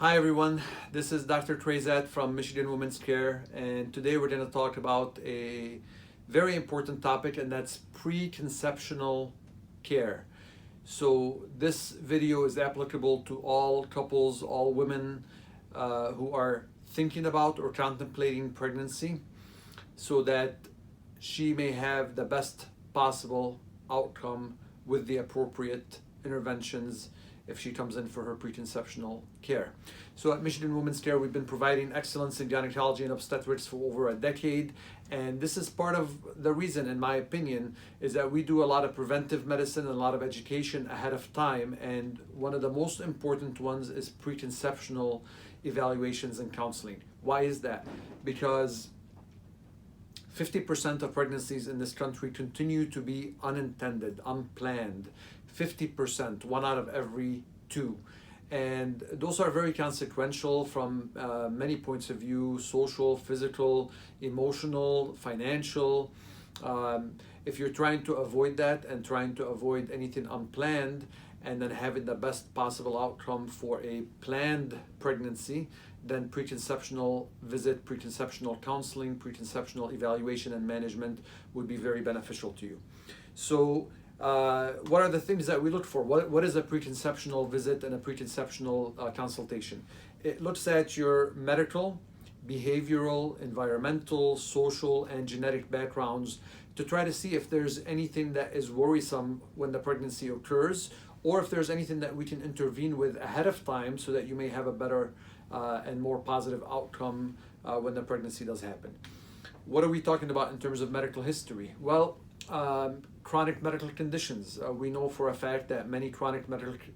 Hi everyone, this is Dr. Khraizat from Michigan Women's Care, and today we're going to talk about a very important topic, and that's preconceptional care. So this video is applicable to all couples, all women who are thinking about or contemplating pregnancy, so that she may have the best possible outcome with the appropriate interventions if she comes in for her preconceptional care. So at Michigan Women's Care, we've been providing excellence in gynecology and obstetrics for over a decade. And this is part of the reason, in my opinion, is that we do a lot of preventive medicine and a lot of education ahead of time. And one of the most important ones is preconceptional evaluations and counseling. Why is that? Because 50% of pregnancies in this country continue to be unintended, unplanned. 50%, one out of every two. And those are very consequential from many points of view: social, physical, emotional, financial. If you're trying to avoid that and trying to avoid anything unplanned, and then having the best possible outcome for a planned pregnancy, then preconceptional visit, preconceptional counseling, preconceptional evaluation and management would be very beneficial to you. So what are the things that we look for? What is a preconceptional visit and a preconceptional consultation? It looks at your medical, behavioral, environmental, social, and genetic backgrounds to try to see if there's anything that is worrisome when the pregnancy occurs, or if there's anything that we can intervene with ahead of time so that you may have a better and more positive outcome when the pregnancy does happen. What are we talking about in terms of medical history? Well, chronic medical conditions. We know for a fact that many chronic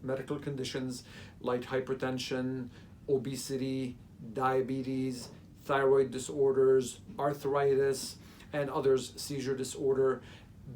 medical conditions like hypertension, obesity, diabetes, thyroid disorders, arthritis, and others, seizure disorder,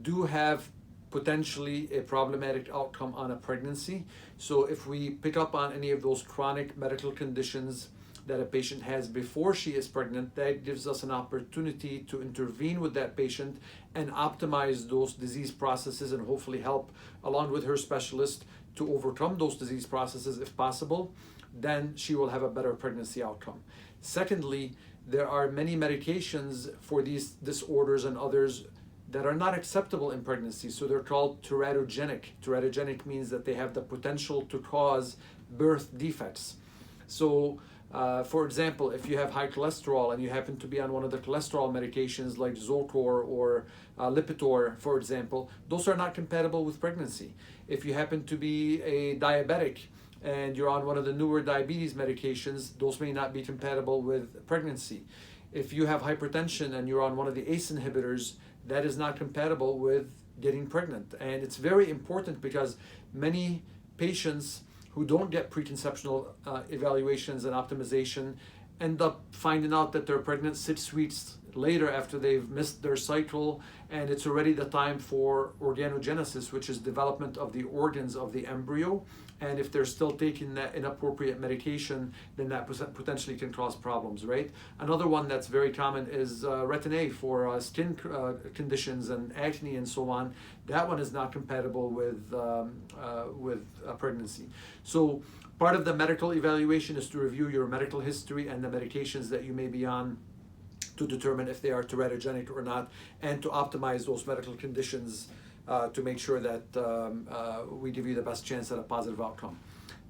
do have potentially a problematic outcome on a pregnancy. So if we pick up on any of those chronic medical conditions that a patient has before she is pregnant, that gives us an opportunity to intervene with that patient and optimize those disease processes and hopefully help, along with her specialist, to overcome those disease processes if possible. Then she will have a better pregnancy outcome. Secondly, there are many medications for these disorders and others that are not acceptable in pregnancy, so they're called teratogenic. Teratogenic means that they have the potential to cause birth defects. So for example, if you have high cholesterol and you happen to be on one of the cholesterol medications like Zocor or Lipitor, for example, those are not compatible with pregnancy. If you happen to be a diabetic and you're on one of the newer diabetes medications, those may not be compatible with pregnancy. If you have hypertension and you're on one of the ACE inhibitors, that is not compatible with getting pregnant. And it's very important because many patients who don't get preconceptional evaluations and optimization end up finding out that they're pregnant 6 weeks later after they've missed their cycle, and it's already the time for organogenesis, which is development of the organs of the embryo. And if they're still taking that inappropriate medication, then that potentially can cause problems, right? Another one that's very common is Retin-A for skin conditions and acne and so on. That one is not compatible with pregnancy. So part of the medical evaluation is to review your medical history and the medications that you may be on to determine if they are teratogenic or not, and to optimize those medical conditions to make sure that we give you the best chance at a positive outcome.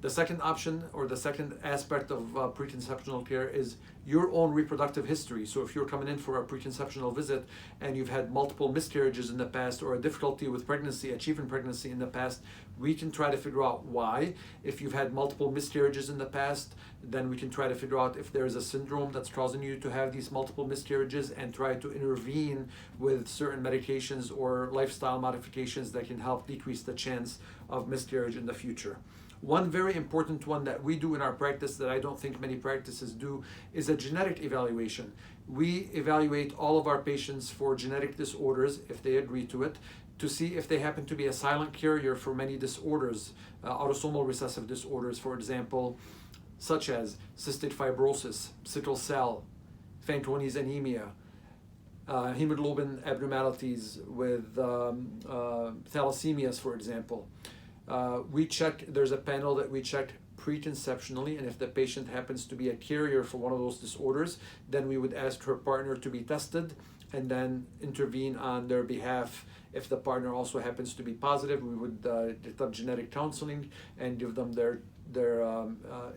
The second option, or the second aspect of preconceptional care, is your own reproductive history. So if you're coming in for a preconceptional visit and you've had multiple miscarriages in the past, or a difficulty with pregnancy, achieving pregnancy in the past, we can try to figure out why. If you've had multiple miscarriages in the past, then we can try to figure out if there's a syndrome that's causing you to have these multiple miscarriages, and try to intervene with certain medications or lifestyle modifications that can help decrease the chance of miscarriage in the future. One very important one that we do in our practice that I don't think many practices do is a genetic evaluation. We evaluate all of our patients for genetic disorders, if they agree to it, to see if they happen to be a silent carrier for many disorders, autosomal recessive disorders, for example, such as cystic fibrosis, sickle cell, Fanconi's anemia, hemoglobin abnormalities with thalassemias, for example. We check, there's a panel that we check preconceptionally, and if the patient happens to be a carrier for one of those disorders, then we would ask her partner to be tested and then intervene on their behalf. If the partner also happens to be positive, we would conduct genetic counseling and give them their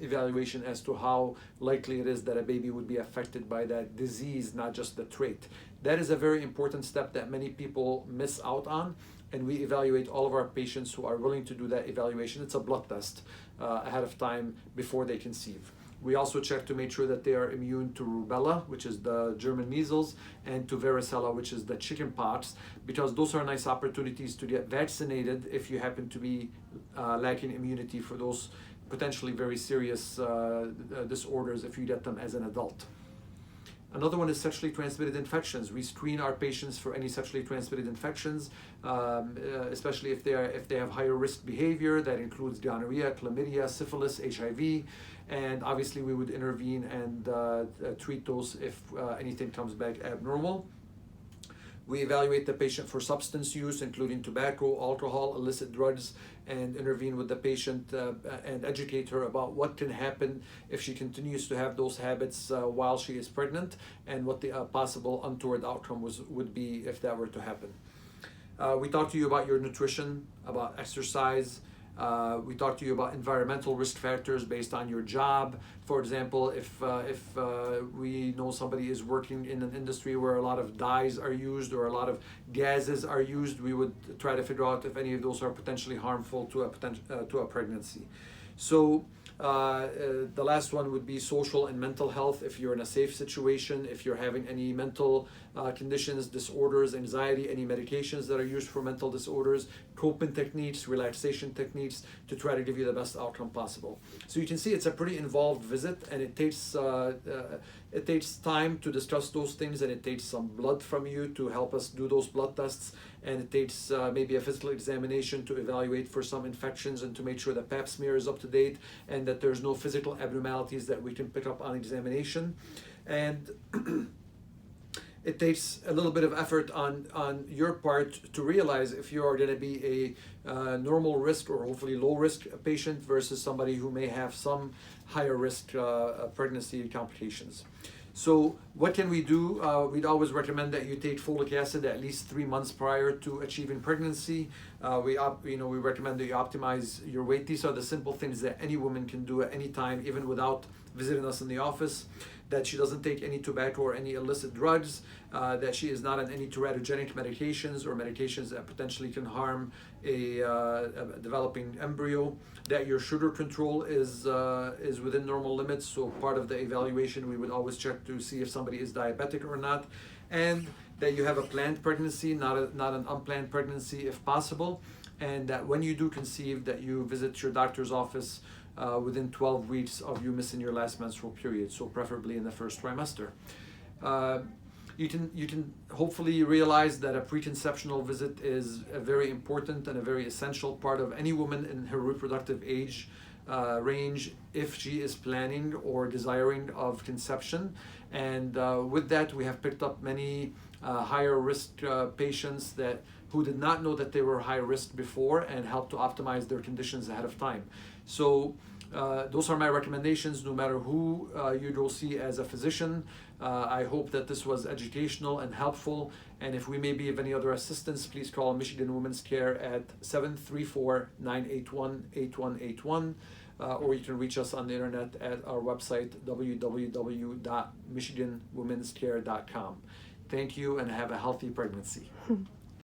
evaluation as to how likely it is that a baby would be affected by that disease, not just the trait. That is a very important step that many people miss out on, and we evaluate all of our patients who are willing to do that evaluation. It's a blood test ahead of time before they conceive. We also check to make sure that they are immune to rubella, which is the German measles, and to varicella, which is the chicken pox, because those are nice opportunities to get vaccinated if you happen to be lacking immunity for those potentially very serious disorders if you get them as an adult. Another one is sexually transmitted infections. We screen our patients for any sexually transmitted infections, especially if they have higher risk behavior. That includes gonorrhea, chlamydia, syphilis, HIV, and obviously we would intervene and treat those if anything comes back abnormal. We evaluate the patient for substance use, including tobacco, alcohol, illicit drugs, and intervene with the patient and educate her about what can happen if she continues to have those habits while she is pregnant, and what the possible untoward outcome would be if that were to happen. We talk to you about your nutrition, about exercise. We talk to you about environmental risk factors based on your job. For example, if we know somebody is working in an industry where a lot of dyes are used or a lot of gases are used, we would try to figure out if any of those are potentially harmful to a pregnancy. So the last one would be social and mental health. If you're in a safe situation, if you're having any mental conditions, disorders, anxiety, any medications that are used for mental disorders, coping techniques, relaxation techniques to try to give you the best outcome possible. So you can see it's a pretty involved visit, and it takes time to discuss those things, and it takes some blood from you to help us do those blood tests, and it takes maybe a physical examination to evaluate for some infections and to make sure the pap smear is up to date and that there's no physical abnormalities that we can pick up on examination. And it takes a little bit of effort on your part to realize if you are going to be a normal risk or hopefully low risk patient versus somebody who may have some higher risk pregnancy complications. So what can we do? We'd always recommend that you take folic acid at least 3 months prior to achieving pregnancy. We recommend that you optimize your weight. These are the simple things that any woman can do at any time, even without visiting us in the office. That she doesn't take any tobacco or any illicit drugs, that she is not on any teratogenic medications or medications that potentially can harm a developing embryo, that your sugar control is within normal limits. So part of the evaluation, we would always check to see if somebody is diabetic or not, and that you have a planned pregnancy, not an unplanned pregnancy if possible, and that when you do conceive, that you visit your doctor's office within 12 weeks of you missing your last menstrual period, so preferably in the first trimester. You can hopefully realize that a preconceptional visit is a very important and a very essential part of any woman in her reproductive age range if she is planning or desiring of conception. And with that, we have picked up many higher risk patients who did not know that they were high risk before, and helped to optimize their conditions ahead of time. So those are my recommendations, no matter who you go see as a physician. I hope that this was educational and helpful, and if we may be of any other assistance, please call Michigan Women's Care at 734-981-8181, or you can reach us on the internet at our website, www.michiganwomenscare.com. Thank you, and have a healthy pregnancy.